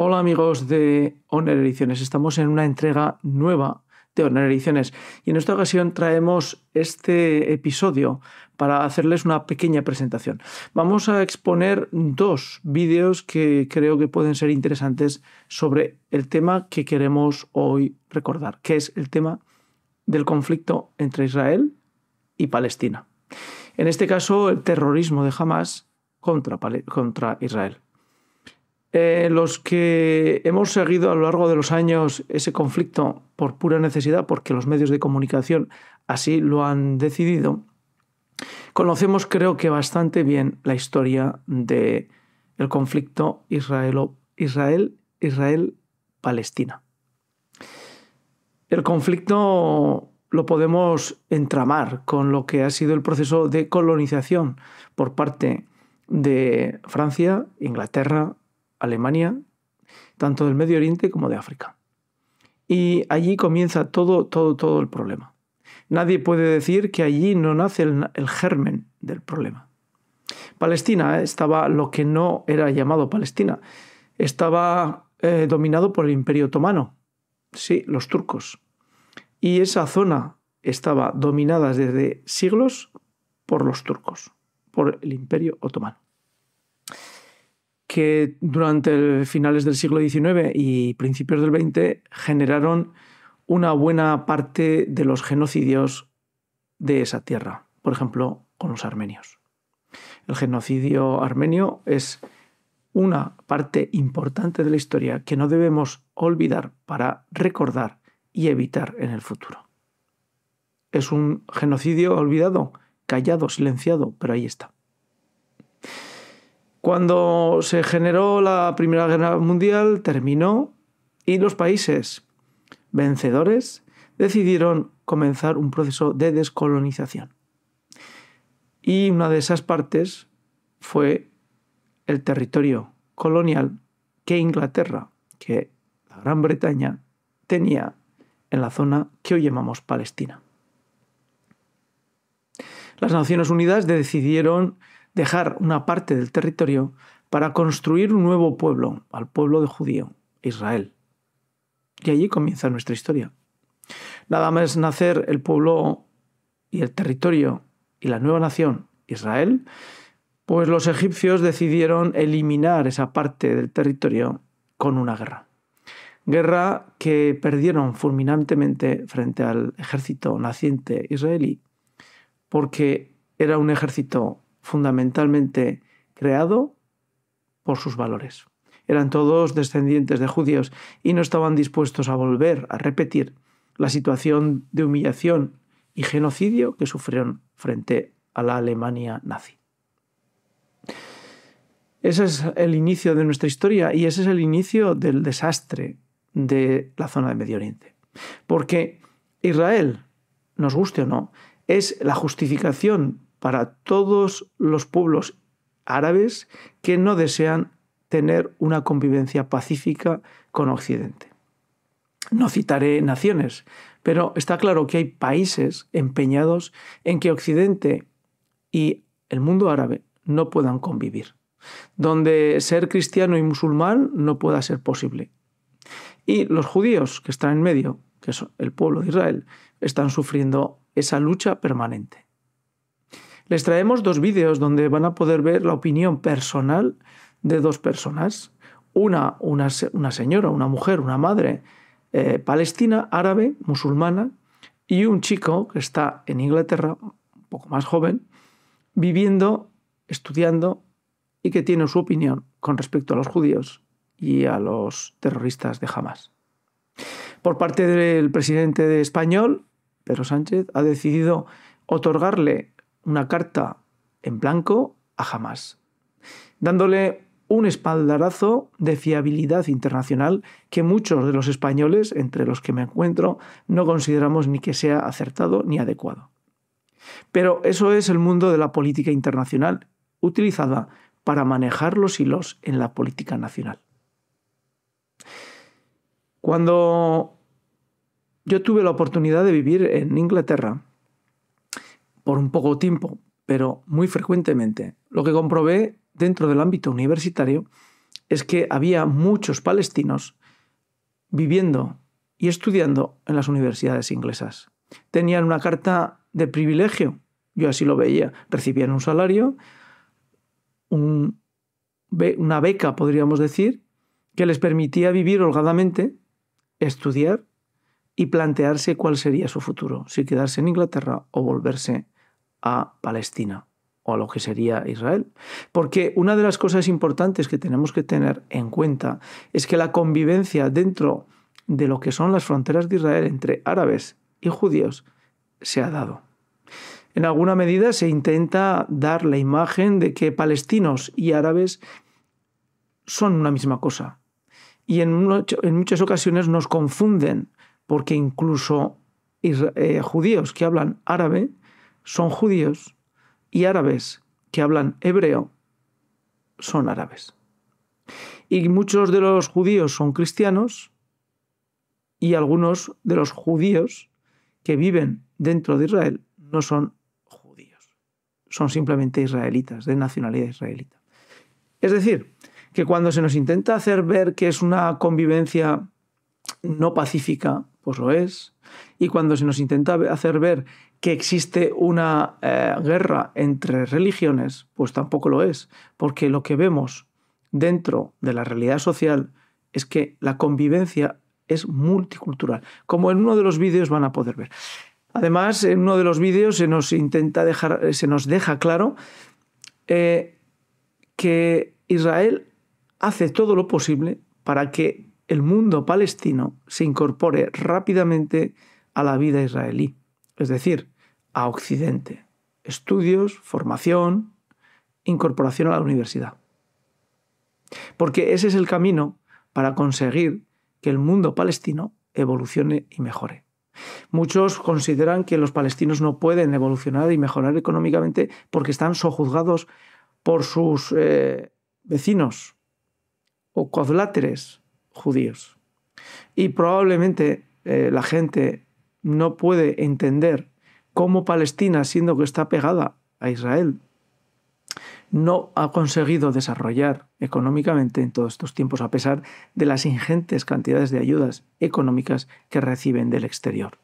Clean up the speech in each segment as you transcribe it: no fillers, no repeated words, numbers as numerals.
Hola amigos de Honor Ediciones, estamos en una entrega nueva de Honor Ediciones y en esta ocasión traemos este episodio para hacerles una pequeña presentación. Vamos a exponer dos vídeos que creo que pueden ser interesantes sobre el tema que queremos hoy recordar, que es el tema del conflicto entre Israel y Palestina. En este caso, el terrorismo de Hamás contra Israel. Los que hemos seguido a lo largo de los años ese conflicto por pura necesidad, porque los medios de comunicación así lo han decidido, conocemos creo que bastante bien la historia del conflicto Israel-Palestina. El conflicto lo podemos entramar con lo que ha sido el proceso de colonización por parte de Francia, Inglaterra, Alemania, tanto del Medio Oriente como de África. Y allí comienza todo el problema. Nadie puede decir que allí no nace el germen del problema. Palestina estaba, lo que no era llamado Palestina, estaba dominado por el Imperio Otomano, sí, los turcos. Y esa zona estaba dominada desde siglos por los turcos, por el Imperio Otomano, que durante finales del siglo XIX y principios del XX generaron una buena parte de los genocidios de esa tierra, por ejemplo, con los armenios. El genocidio armenio es una parte importante de la historia que no debemos olvidar para recordar y evitar en el futuro. Es un genocidio olvidado, callado, silenciado, pero ahí está. Cuando se generó la Primera Guerra Mundial, terminó y los países vencedores decidieron comenzar un proceso de descolonización. Y una de esas partes fue el territorio colonial que Inglaterra, que la Gran Bretaña, tenía en la zona que hoy llamamos Palestina. Las Naciones Unidas decidieron dejar una parte del territorio para construir un nuevo pueblo, al pueblo de judío, Israel. Y allí comienza nuestra historia. Nada más nacer el pueblo y el territorio y la nueva nación, Israel, pues los egipcios decidieron eliminar esa parte del territorio con una guerra. Guerra que perdieron fulminantemente frente al ejército naciente israelí, porque era un ejército fundamentalmente creado por sus valores. Eran todos descendientes de judíos y no estaban dispuestos a volver a repetir la situación de humillación y genocidio que sufrieron frente a la Alemania nazi. Ese es el inicio de nuestra historia y ese es el inicio del desastre de la zona de Medio Oriente. Porque Israel, nos guste o no, es la justificación para todos los pueblos árabes que no desean tener una convivencia pacífica con Occidente. No citaré naciones, pero está claro que hay países empeñados en que Occidente y el mundo árabe no puedan convivir, donde ser cristiano y musulmán no pueda ser posible. Y los judíos que están en medio, que es el pueblo de Israel, están sufriendo esa lucha permanente. Les traemos dos vídeos donde van a poder ver la opinión personal de dos personas. Una señora, una mujer, una madre palestina, árabe, musulmana, y un chico que está en Inglaterra, un poco más joven, viviendo, estudiando y que tiene su opinión con respecto a los judíos y a los terroristas de Hamás. Por parte del presidente español, Pedro Sánchez, ha decidido otorgarle una carta en blanco a Hamás, dándole un espaldarazo de fiabilidad internacional que muchos de los españoles, entre los que me encuentro, no consideramos ni que sea acertado ni adecuado. Pero eso es el mundo de la política internacional, utilizada para manejar los hilos en la política nacional. Cuando yo tuve la oportunidad de vivir en Inglaterra, por un poco tiempo, pero muy frecuentemente, lo que comprobé dentro del ámbito universitario es que había muchos palestinos viviendo y estudiando en las universidades inglesas. Tenían una carta de privilegio, yo así lo veía, recibían un salario, una beca, podríamos decir, que les permitía vivir holgadamente, estudiar y plantearse cuál sería su futuro, si quedarse en Inglaterra o volverse a Palestina o a lo que sería Israel. Porque una de las cosas importantes que tenemos que tener en cuenta es que la convivencia dentro de lo que son las fronteras de Israel entre árabes y judíos se ha dado. En alguna medida se intenta dar la imagen de que palestinos y árabes son una misma cosa. Y en muchas ocasiones nos confunden, porque incluso judíos que hablan árabe son judíos y árabes que hablan hebreo son árabes. Y muchos de los judíos son cristianos y algunos de los judíos que viven dentro de Israel no son judíos, son simplemente israelitas, de nacionalidad israelita. Es decir, que cuando se nos intenta hacer ver que es una convivencia no pacífica, pues lo es. Y cuando se nos intenta hacer ver que existe una guerra entre religiones, pues tampoco lo es. Porque lo que vemos dentro de la realidad social es que la convivencia es multicultural, como en uno de los vídeos van a poder ver. Además, en uno de los vídeos se nos deja claro que Israel hace todo lo posible para que el mundo palestino se incorpore rápidamente a la vida israelí, es decir, a Occidente. Estudios, formación, incorporación a la universidad. Porque ese es el camino para conseguir que el mundo palestino evolucione y mejore. Muchos consideran que los palestinos no pueden evolucionar y mejorar económicamente porque están sojuzgados por sus vecinos o codláteres judíos. Y probablemente la gente no puede entender cómo Palestina, siendo que está pegada a Israel, no ha conseguido desarrollar económicamente en todos estos tiempos, a pesar de las ingentes cantidades de ayudas económicas que reciben del exterior.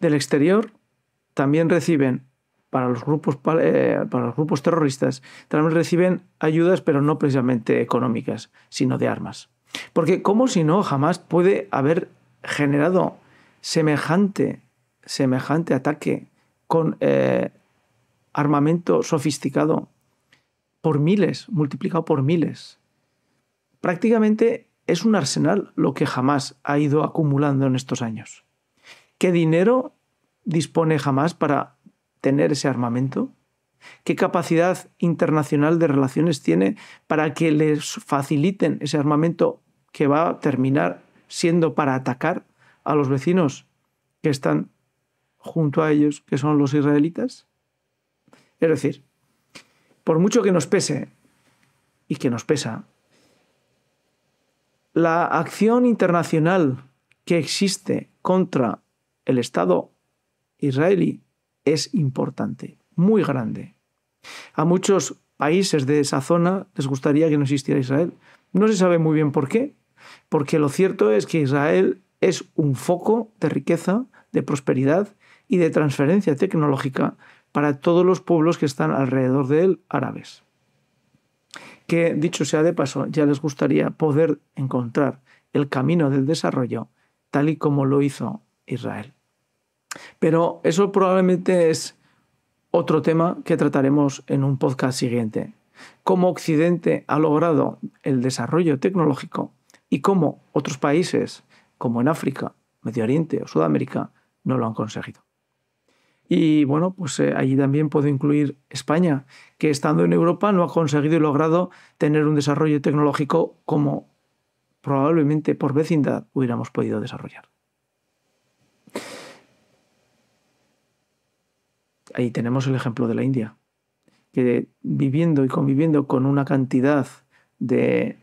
Del exterior también reciben, para los grupos terroristas, también reciben ayudas, pero no precisamente económicas, sino de armas. Porque ¿cómo si no jamás puede haber generado semejante ataque con armamento sofisticado por miles, multiplicado por miles? Prácticamente es un arsenal lo que Hamás ha ido acumulando en estos años. ¿Qué dinero dispone Hamás para tener ese armamento? ¿Qué capacidad internacional de relaciones tiene para que les faciliten ese armamento que va a terminar siendo para atacar a los vecinos que están junto a ellos, que son los israelitas? Es decir, por mucho que nos pese, y que nos pesa, la acción internacional que existe contra el Estado israelí es importante, muy grande. A muchos países de esa zona les gustaría que no existiera Israel. No se sabe muy bien por qué, porque lo cierto es que Israel es un foco de riqueza, de prosperidad y de transferencia tecnológica para todos los pueblos que están alrededor de él, árabes. Que, dicho sea de paso, ya les gustaría poder encontrar el camino del desarrollo tal y como lo hizo Israel. Pero eso probablemente es otro tema que trataremos en un podcast siguiente. Cómo Occidente ha logrado el desarrollo tecnológico y cómo otros países, como en África, Medio Oriente o Sudamérica, no lo han conseguido. Y bueno, pues allí también puedo incluir España, que estando en Europa no ha conseguido y logrado tener un desarrollo tecnológico como probablemente por vecindad hubiéramos podido desarrollar. Ahí tenemos el ejemplo de la India, que viviendo y conviviendo con una cantidad de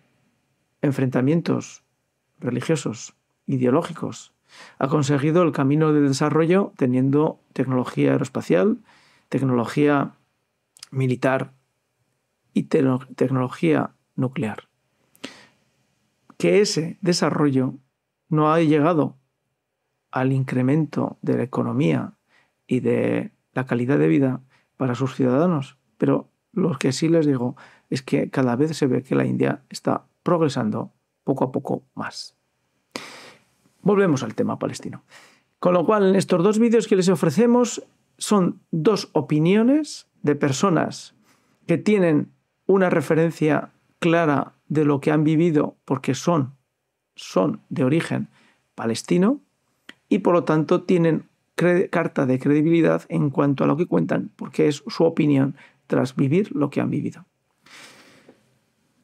enfrentamientos religiosos, ideológicos, ha conseguido el camino de desarrollo teniendo tecnología aeroespacial, tecnología militar y tecnología nuclear. Que ese desarrollo no ha llegado al incremento de la economía y de la calidad de vida para sus ciudadanos, pero lo que sí les digo es que cada vez se ve que la India está progresando poco a poco más. Volvemos al tema palestino. Con lo cual, en estos dos vídeos que les ofrecemos son dos opiniones de personas que tienen una referencia clara de lo que han vivido porque son de origen palestino y por lo tanto tienen carta de credibilidad en cuanto a lo que cuentan porque es su opinión tras vivir lo que han vivido.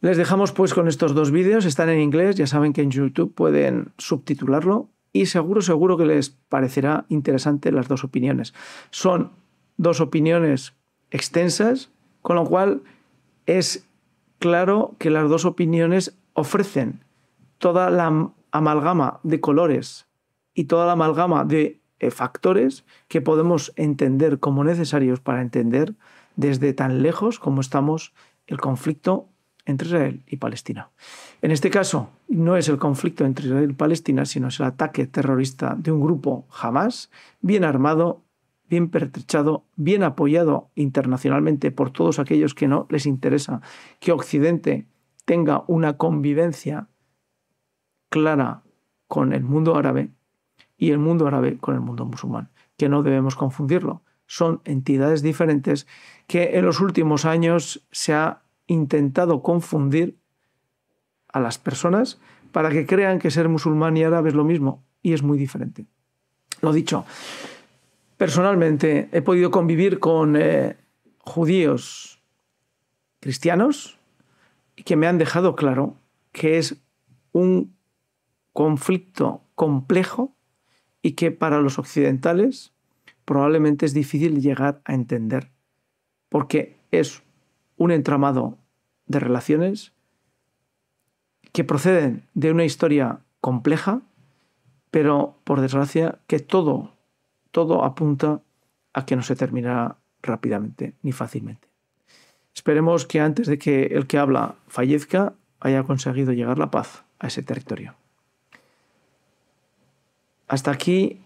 Les dejamos pues con estos dos vídeos, están en inglés, ya saben que en YouTube pueden subtitularlo y seguro que les parecerá interesante las dos opiniones. Son dos opiniones extensas, con lo cual es claro que las dos opiniones ofrecen toda la amalgama de colores y toda la amalgama de factores que podemos entender como necesarios para entender desde tan lejos como estamos el conflicto entre Israel y Palestina. En este caso, no es el conflicto entre Israel y Palestina, sino es el ataque terrorista de un grupo Hamás, bien armado, bien pertrechado, bien apoyado internacionalmente por todos aquellos que no les interesa que Occidente tenga una convivencia clara con el mundo árabe y el mundo árabe con el mundo musulmán, que no debemos confundirlo. Son entidades diferentes que en los últimos años se ha intentado confundir a las personas para que crean que ser musulmán y árabe es lo mismo, y es muy diferente. Lo dicho, personalmente he podido convivir con judíos cristianos que me han dejado claro que es un conflicto complejo y que para los occidentales probablemente es difícil llegar a entender, porque es un entramado de relaciones que proceden de una historia compleja, pero por desgracia que todo apunta a que no se terminará rápidamente ni fácilmente. Esperemos que antes de que el que habla fallezca haya conseguido llegar la paz a ese territorio. Hasta aquí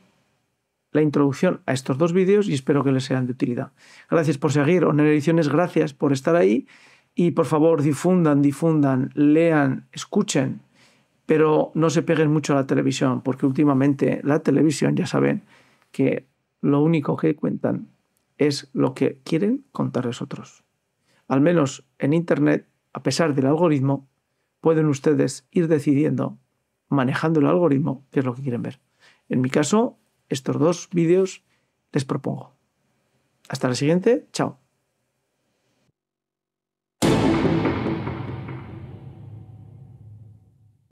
la introducción a estos dos vídeos y espero que les sean de utilidad. Gracias por seguir, Oner Ediciones, gracias por estar ahí y por favor difundan, lean, escuchen, pero no se peguen mucho a la televisión porque últimamente la televisión ya saben que lo único que cuentan es lo que quieren contarles otros. Al menos en Internet, a pesar del algoritmo, pueden ustedes ir decidiendo, manejando el algoritmo, qué es lo que quieren ver. En mi caso, estos dos vídeos les propongo. Hasta la siguiente. Chao.